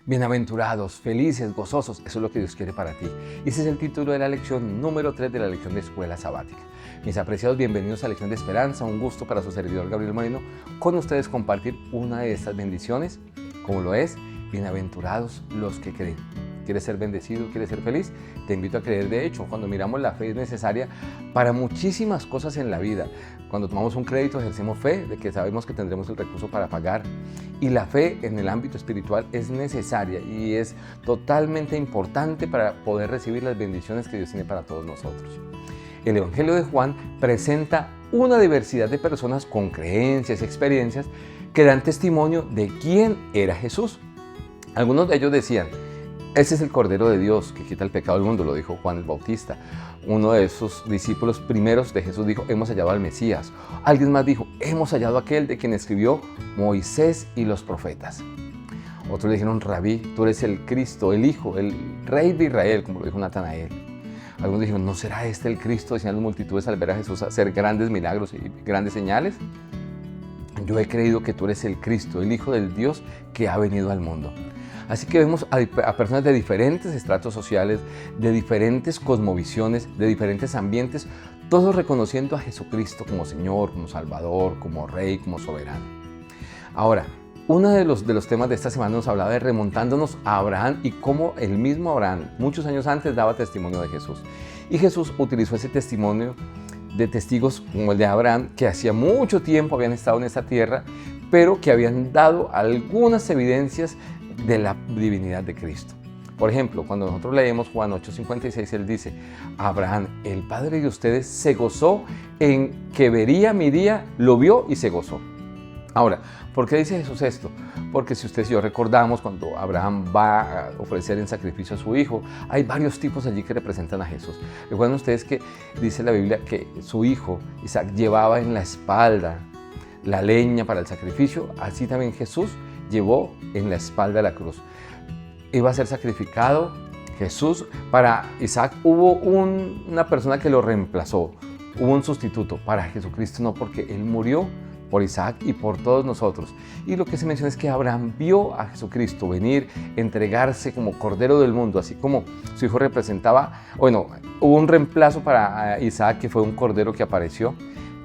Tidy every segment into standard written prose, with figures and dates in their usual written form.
Bienaventurados, felices, gozosos, eso es lo que Dios quiere para ti. Y ese es el título de la lección número 3 de la lección de Escuela Sabática. Mis apreciados, bienvenidos a Lección de Esperanza, un gusto para su servidor Gabriel Moreno, con ustedes compartir una de estas bendiciones, como lo es, bienaventurados los que creen. ¿Quieres ser bendecido? ¿Quieres ser feliz? Te invito a creer. De hecho, cuando miramos la fe es necesaria para muchísimas cosas en la vida. Cuando tomamos un crédito ejercemos fe de que sabemos que tendremos el recurso para pagar. Y la fe en el ámbito espiritual es necesaria y es totalmente importante para poder recibir las bendiciones que Dios tiene para todos nosotros. El Evangelio de Juan presenta una diversidad de personas con creencias y experiencias que dan testimonio de quién era Jesús. Algunos de ellos decían: ese es el Cordero de Dios que quita el pecado del mundo, lo dijo Juan el Bautista. Uno de esos discípulos primeros de Jesús dijo: hemos hallado al Mesías. Alguien más dijo: hemos hallado a aquel de quien escribió Moisés y los profetas. Otros le dijeron: Rabí, tú eres el Cristo, el Hijo, el Rey de Israel, como lo dijo Natanael. Algunos dijeron: ¿no será este el Cristo? Decían las multitudes al ver a Jesús hacer grandes milagros y grandes señales. Yo he creído que tú eres el Cristo, el Hijo del Dios que ha venido al mundo. Así que vemos a personas de diferentes estratos sociales, de diferentes cosmovisiones, de diferentes ambientes, todos reconociendo a Jesucristo como Señor, como Salvador, como Rey, como Soberano. Ahora, uno de los temas de esta semana nos hablaba de remontándonos a Abraham y cómo el mismo Abraham, muchos años antes, daba testimonio de Jesús. Y Jesús utilizó ese testimonio de testigos como el de Abraham, que hacía mucho tiempo habían estado en esta tierra, pero que habían dado algunas evidencias de la divinidad de Cristo. Por ejemplo, cuando nosotros leemos Juan 8:56, él dice: Abraham, el padre de ustedes, se gozó en que vería mi día, lo vio y se gozó. Ahora, ¿por qué dice Jesús esto? Porque si ustedes y yo recordamos, cuando Abraham va a ofrecer en sacrificio a su hijo, hay varios tipos allí que representan a Jesús. Recuerden ustedes que dice la Biblia que su hijo Isaac llevaba en la espalda la leña para el sacrificio, así también Jesús llevó en la espalda la cruz. Iba a ser sacrificado Jesús. Para Isaac hubo una persona que lo reemplazó, hubo un sustituto. Para Jesucristo no, porque Él murió por Isaac y por todos nosotros. Y lo que se menciona es que Abraham vio a Jesucristo venir, entregarse como Cordero del mundo, así como su hijo representaba. Bueno, hubo un reemplazo para Isaac, que fue un cordero que apareció.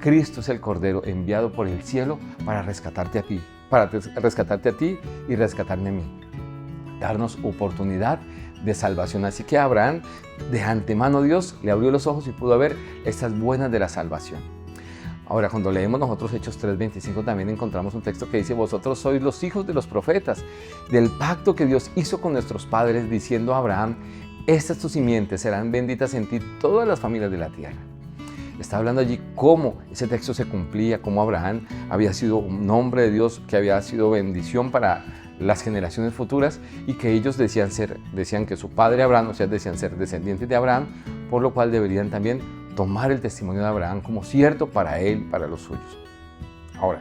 Cristo es el Cordero enviado por el cielo para rescatarte a ti, y rescatarme a mí, darnos oportunidad de salvación. Así que a Abraham, de antemano, Dios le abrió los ojos y pudo ver estas buenas de la salvación. Ahora, cuando leemos nosotros Hechos 3:25, también encontramos un texto que dice: vosotros sois los hijos de los profetas, del pacto que Dios hizo con nuestros padres, diciendo a Abraham: estas tus simientes serán benditas en ti todas las familias de la tierra. Está hablando allí cómo ese texto se cumplía, cómo Abraham había sido un hombre de Dios que había sido bendición para las generaciones futuras y que ellos decían que su padre Abraham, o sea, decían ser descendientes de Abraham, por lo cual deberían también tomar el testimonio de Abraham como cierto para él, para los suyos. Ahora,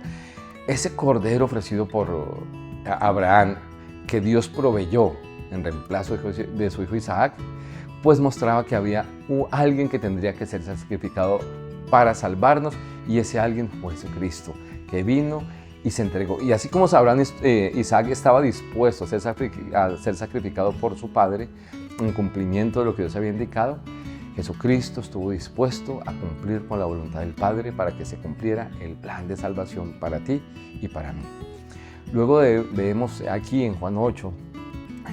ese cordero ofrecido por Abraham, que Dios proveyó en reemplazo de su hijo Isaac, pues mostraba que había alguien que tendría que ser sacrificado para salvarnos, y ese alguien fue Jesucristo, que vino y se entregó. Y así como Isaac estaba dispuesto a ser sacrificado por su padre en cumplimiento de lo que Dios había indicado, Jesucristo estuvo dispuesto a cumplir con la voluntad del Padre para que se cumpliera el plan de salvación para ti y para mí. Luego vemos aquí en Juan 8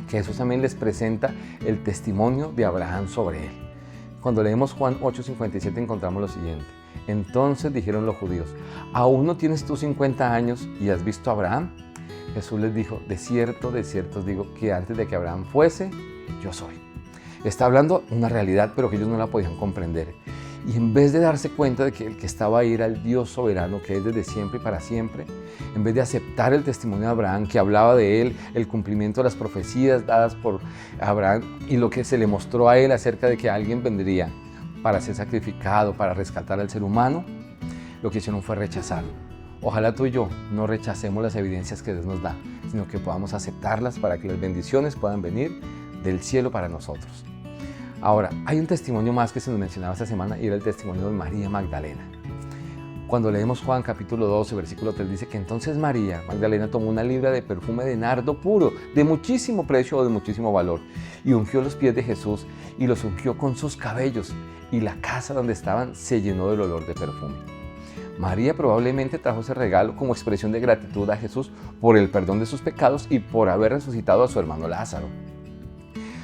que Jesús también les presenta el testimonio de Abraham sobre él. Cuando leemos Juan 8:57 encontramos lo siguiente: entonces dijeron los judíos: ¿aún no tienes tú 50 años y has visto a Abraham? Jesús les dijo: de cierto os digo que antes de que Abraham fuese, yo soy. Está hablando una realidad, pero que ellos no la podían comprender. Y en vez de darse cuenta de que el que estaba ahí era el Dios soberano, que es desde siempre y para siempre, en vez de aceptar el testimonio de Abraham, que hablaba de él, el cumplimiento de las profecías dadas por Abraham y lo que se le mostró a él acerca de que alguien vendría para ser sacrificado, para rescatar al ser humano, lo que hicieron fue rechazarlo. Ojalá tú y yo no rechacemos las evidencias que Dios nos da, sino que podamos aceptarlas para que las bendiciones puedan venir del cielo para nosotros. Ahora, hay un testimonio más que se nos mencionaba esta semana y era el testimonio de María Magdalena. Cuando leemos Juan capítulo 12, versículo 3, dice que entonces María Magdalena tomó una libra de perfume de nardo puro, de muchísimo precio o de muchísimo valor, y ungió los pies de Jesús y los ungió con sus cabellos, y la casa donde estaban se llenó del olor de perfume. María probablemente trajo ese regalo como expresión de gratitud a Jesús por el perdón de sus pecados y por haber resucitado a su hermano Lázaro.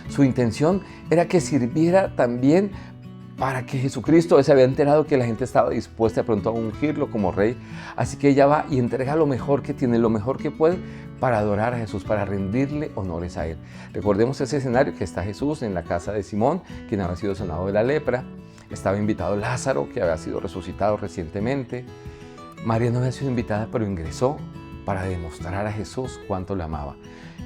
Su intención era que sirviera también para que Jesucristo se había enterado que la gente estaba dispuesta de pronto a ungirlo como rey. Así que ella va y entrega lo mejor que tiene, lo mejor que puede para adorar a Jesús, para rendirle honores a Él. Recordemos ese escenario que está Jesús en la casa de Simón, quien había sido sanado de la lepra. Estaba invitado Lázaro, que había sido resucitado recientemente. María no había sido invitada, pero ingresó para demostrar a Jesús cuánto le amaba.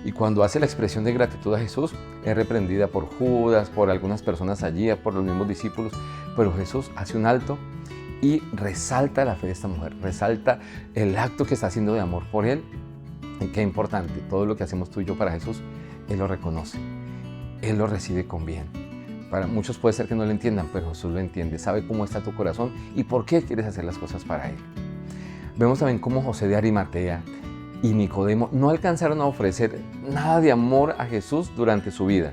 Y cuando hace la expresión de gratitud a Jesús, es reprendida por Judas, por algunas personas allí, por los mismos discípulos, pero Jesús hace un alto y resalta la fe de esta mujer, resalta el acto que está haciendo de amor por Él. Y qué importante, todo lo que hacemos tú y yo para Jesús, Él lo reconoce, Él lo recibe con bien. Para muchos puede ser que no lo entiendan, pero Jesús lo entiende, sabe cómo está tu corazón y por qué quieres hacer las cosas para Él. Vemos también cómo José de Arimatea y Nicodemo no alcanzaron a ofrecer nada de amor a Jesús durante su vida.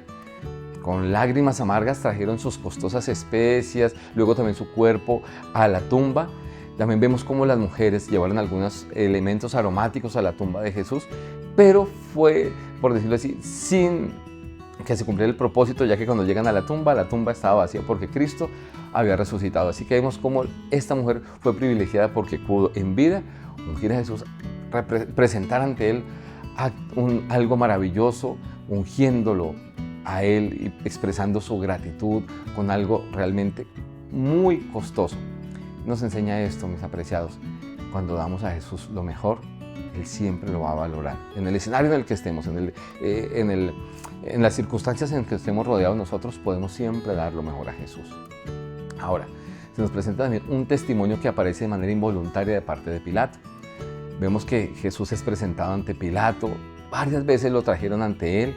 Con lágrimas amargas trajeron sus costosas especias, luego también su cuerpo a la tumba. También vemos cómo las mujeres llevaron algunos elementos aromáticos a la tumba de Jesús, pero fue, por decirlo así, sin que se cumpliera el propósito, ya que cuando llegan a la tumba estaba vacía porque Cristo había resucitado. Así que vemos cómo esta mujer fue privilegiada porque pudo en vida ungir a Jesús, presentar ante Él algo maravilloso, ungiéndolo a Él y expresando su gratitud con algo realmente muy costoso. Nos enseña esto, mis apreciados, cuando damos a Jesús lo mejor, Él siempre lo va a valorar. En el escenario en el que estemos, en las circunstancias en que estemos rodeados, nosotros podemos siempre dar lo mejor a Jesús. Ahora, se nos presenta también un testimonio que aparece de manera involuntaria de parte de Pilato. Vemos que Jesús es presentado ante Pilato, varias veces lo trajeron ante él.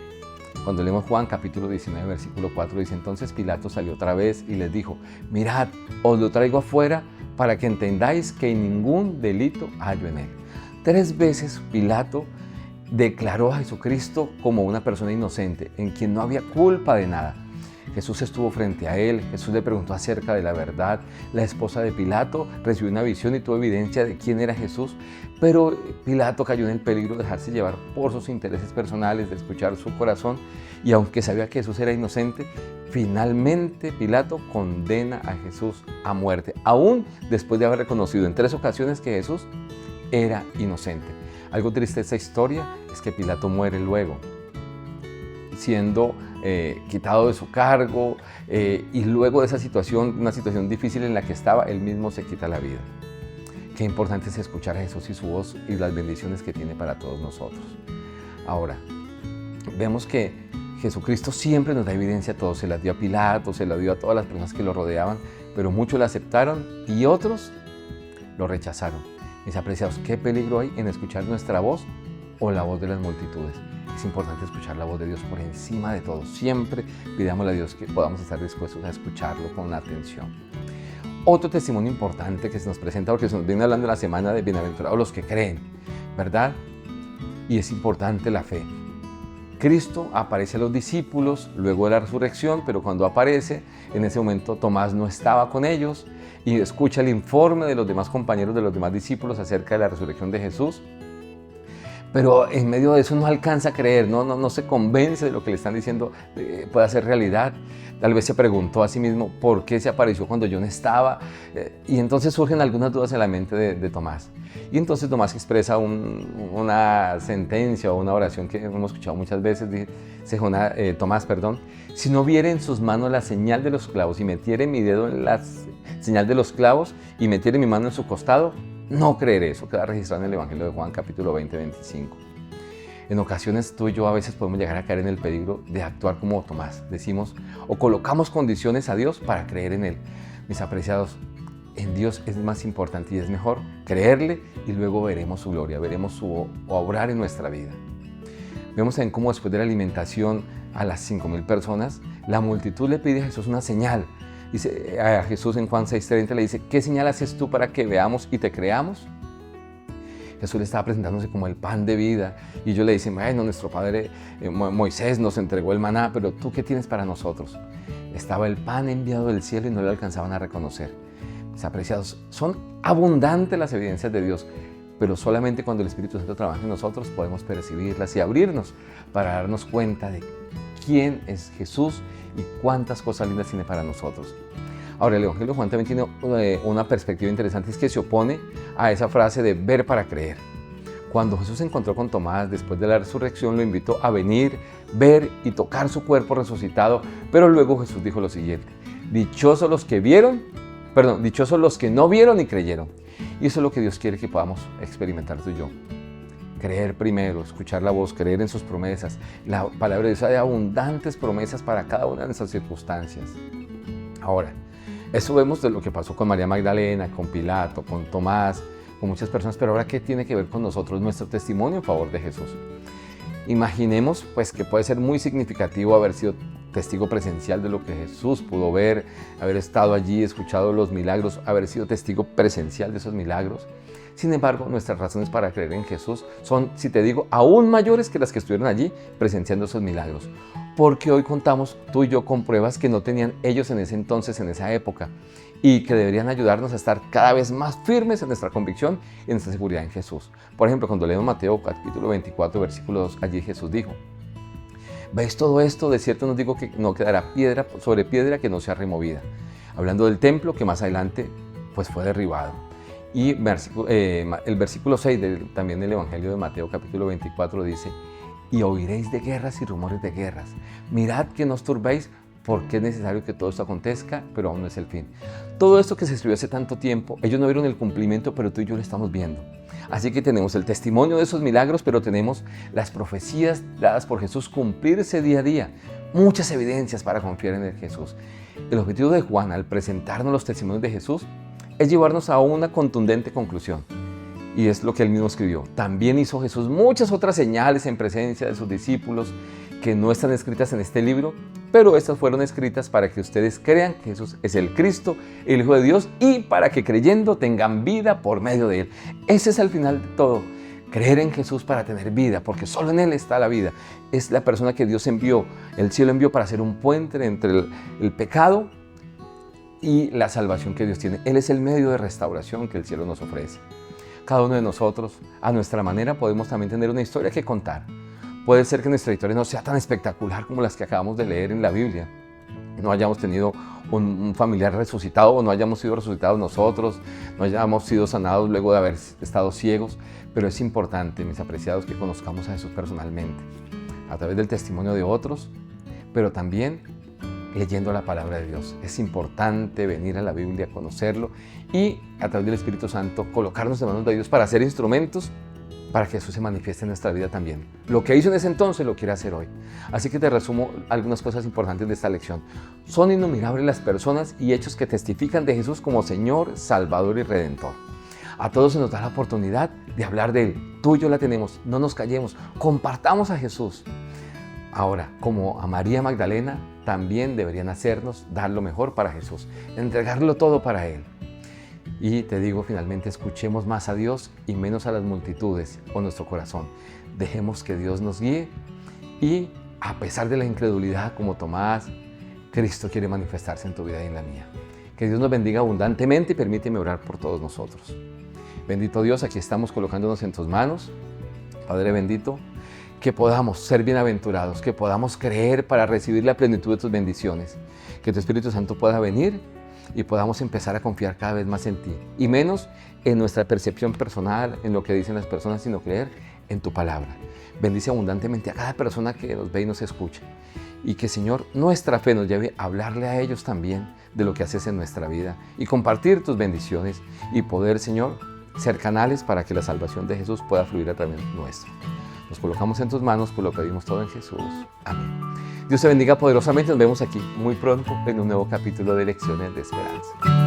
Cuando leemos Juan capítulo 19, versículo 4, dice: entonces Pilato salió otra vez y les dijo: mirad, os lo traigo afuera para que entendáis que ningún delito hallo en él. 3 veces Pilato declaró a Jesucristo como una persona inocente, en quien no había culpa de nada. Jesús estuvo frente a él, Jesús le preguntó acerca de la verdad. La esposa de Pilato recibió una visión y tuvo evidencia de quién era Jesús, pero Pilato cayó en el peligro de dejarse llevar por sus intereses personales, de escuchar su corazón, y aunque sabía que Jesús era inocente, finalmente Pilato condena a Jesús a muerte, aún después de haber reconocido en 3 ocasiones que Jesús era inocente. Algo triste de esta historia es que Pilato muere luego, siendo quitado de su cargo, y luego de esa situación, una situación difícil en la que estaba, él mismo se quita la vida. Qué importante es escuchar a Jesús y su voz y las bendiciones que tiene para todos nosotros. Ahora, vemos que Jesucristo siempre nos da evidencia a todos. Se la dio a Pilato, se la dio a todas las personas que lo rodeaban, pero muchos la aceptaron y otros lo rechazaron. Mis apreciados, ¿qué peligro hay en escuchar nuestra voz o la voz de las multitudes? Es importante escuchar la voz de Dios por encima de todo. Siempre pidámosle a Dios que podamos estar dispuestos a escucharlo con atención. Otro testimonio importante que se nos presenta, porque se nos viene hablando en la semana de bienaventurados los que creen, ¿verdad? Y es importante la fe. Cristo aparece a los discípulos luego de la resurrección, pero cuando aparece, en ese momento Tomás no estaba con ellos y escucha el informe de los demás compañeros, de los demás discípulos acerca de la resurrección de Jesús. Pero en medio de eso no alcanza a creer, no se convence de lo que le están diciendo puede ser realidad. Tal vez se preguntó a sí mismo por qué se apareció cuando yo no estaba. Y entonces surgen algunas dudas en la mente de Tomás. Y entonces Tomás expresa una sentencia o una oración que hemos escuchado muchas veces. Dice Tomás, si no viere en sus manos la señal de los clavos y metiere mi dedo en la señal de los clavos y metiere mi mano en su costado, no creeré. Eso queda registrado en el Evangelio de Juan, capítulo 20, 25. En ocasiones tú y yo a veces podemos llegar a caer en el peligro de actuar como Tomás. Decimos o colocamos condiciones a Dios para creer en Él. Mis apreciados, en Dios es más importante y es mejor creerle y luego veremos su gloria, veremos su obrar en nuestra vida. Vemos también cómo después de la alimentación a las 5,000 personas, la multitud le pide a Jesús una señal. Dice a Jesús en Juan 6:30, le dice, ¿qué señal haces tú para que veamos y te creamos? Jesús le estaba presentándose como el pan de vida y ellos le dicen, bueno, nuestro padre Moisés nos entregó el maná, pero ¿tú qué tienes para nosotros? Estaba el pan enviado del cielo y no le alcanzaban a reconocer. Mis apreciados, son abundantes las evidencias de Dios, pero solamente cuando el Espíritu Santo trabaja en nosotros podemos percibirlas y abrirnos para darnos cuenta de quién es Jesús y cuántas cosas lindas tiene para nosotros. Ahora, el Evangelio de Juan también tiene una perspectiva interesante, es que se opone a esa frase de ver para creer. Cuando Jesús se encontró con Tomás después de la resurrección, lo invitó a venir, ver y tocar su cuerpo resucitado, pero luego Jesús dijo lo siguiente, dichosos los que no vieron y creyeron. Y eso es lo que Dios quiere que podamos experimentar tú y yo. Creer primero, escuchar la voz, creer en sus promesas. La palabra de Dios hay abundantes promesas para cada una de nuestras circunstancias. Ahora, eso vemos de lo que pasó con María Magdalena, con Pilato, con Tomás, con muchas personas, pero ahora ¿qué tiene que ver con nosotros, nuestro testimonio en favor de Jesús? Imaginemos pues que puede ser muy significativo haber sido testigo presencial de lo que Jesús pudo ver, haber estado allí, escuchado los milagros, haber sido testigo presencial de esos milagros. Sin embargo, nuestras razones para creer en Jesús son, si te digo, aún mayores que las que estuvieron allí presenciando esos milagros. Porque hoy contamos tú y yo con pruebas que no tenían ellos en ese entonces, en esa época, y que deberían ayudarnos a estar cada vez más firmes en nuestra convicción y en nuestra seguridad en Jesús. Por ejemplo, cuando leemos Mateo capítulo 24, versículo 2, allí Jesús dijo, ¿veis todo esto? De cierto nos digo que no quedará piedra sobre piedra que no sea removida. Hablando del templo que más adelante pues fue derribado. Y el versículo 6 también del Evangelio de Mateo capítulo 24 dice, y oiréis de guerras y rumores de guerras. Mirad que no os turbéis, porque es necesario que todo esto acontezca, pero aún no es el fin. Todo esto que se escribió hace tanto tiempo, ellos no vieron el cumplimiento, pero tú y yo lo estamos viendo. Así que tenemos el testimonio de esos milagros, pero tenemos las profecías dadas por Jesús cumplirse día a día. Muchas evidencias para confiar en el Jesús. El objetivo de Juan al presentarnos los testimonios de Jesús es llevarnos a una contundente conclusión. Y es lo que él mismo escribió. También hizo Jesús muchas otras señales en presencia de sus discípulos que no están escritas en este libro, pero estas fueron escritas para que ustedes crean que Jesús es el Cristo, el Hijo de Dios, y para que creyendo tengan vida por medio de él. Ese es el final de todo. Creer en Jesús para tener vida, porque solo en él está la vida. Es la persona que Dios envió, el cielo envió para hacer un puente entre el pecado y la salvación que Dios tiene. Él es el medio de restauración que el cielo nos ofrece. Cada uno de nosotros, a nuestra manera, podemos también tener una historia que contar. Puede ser que nuestra historia no sea tan espectacular como las que acabamos de leer en la Biblia. No hayamos tenido un familiar resucitado o no hayamos sido resucitados nosotros, no hayamos sido sanados luego de haber estado ciegos. Pero es importante, mis apreciados, que conozcamos a Jesús personalmente, a través del testimonio de otros, pero también leyendo la palabra de Dios. Es importante venir a la Biblia, conocerlo y a través del Espíritu Santo colocarnos en manos de Dios para ser instrumentos para que Jesús se manifieste en nuestra vida también. Lo que hizo en ese entonces lo quiere hacer hoy. Así que te resumo algunas cosas importantes de esta lección. Son innumerables las personas y hechos que testifican de Jesús como Señor, Salvador y Redentor. A todos se nos da la oportunidad de hablar de Él. Tú y yo la tenemos, no nos callemos, compartamos a Jesús. Ahora, como a María Magdalena, también deberían hacernos dar lo mejor para Jesús, entregarlo todo para Él. Y te digo, finalmente, escuchemos más a Dios y menos a las multitudes o nuestro corazón. Dejemos que Dios nos guíe y, a pesar de la incredulidad como Tomás, Cristo quiere manifestarse en tu vida y en la mía. Que Dios nos bendiga abundantemente y permíteme orar por todos nosotros. Bendito Dios, aquí estamos colocándonos en tus manos. Padre bendito, que podamos ser bienaventurados, que podamos creer para recibir la plenitud de tus bendiciones. Que tu Espíritu Santo pueda venir y podamos empezar a confiar cada vez más en ti. Y menos en nuestra percepción personal, en lo que dicen las personas, sino creer en tu palabra. Bendice abundantemente a cada persona que nos ve y nos escucha. Y que, Señor, nuestra fe nos lleve a hablarle a ellos también de lo que haces en nuestra vida y compartir tus bendiciones y poder, Señor, ser canales para que la salvación de Jesús pueda fluir a través nuestro. Nos colocamos en tus manos, pues lo pedimos todo en Jesús. Amén. Dios te bendiga poderosamente. Nos vemos aquí muy pronto en un nuevo capítulo de Lecciones de Esperanza.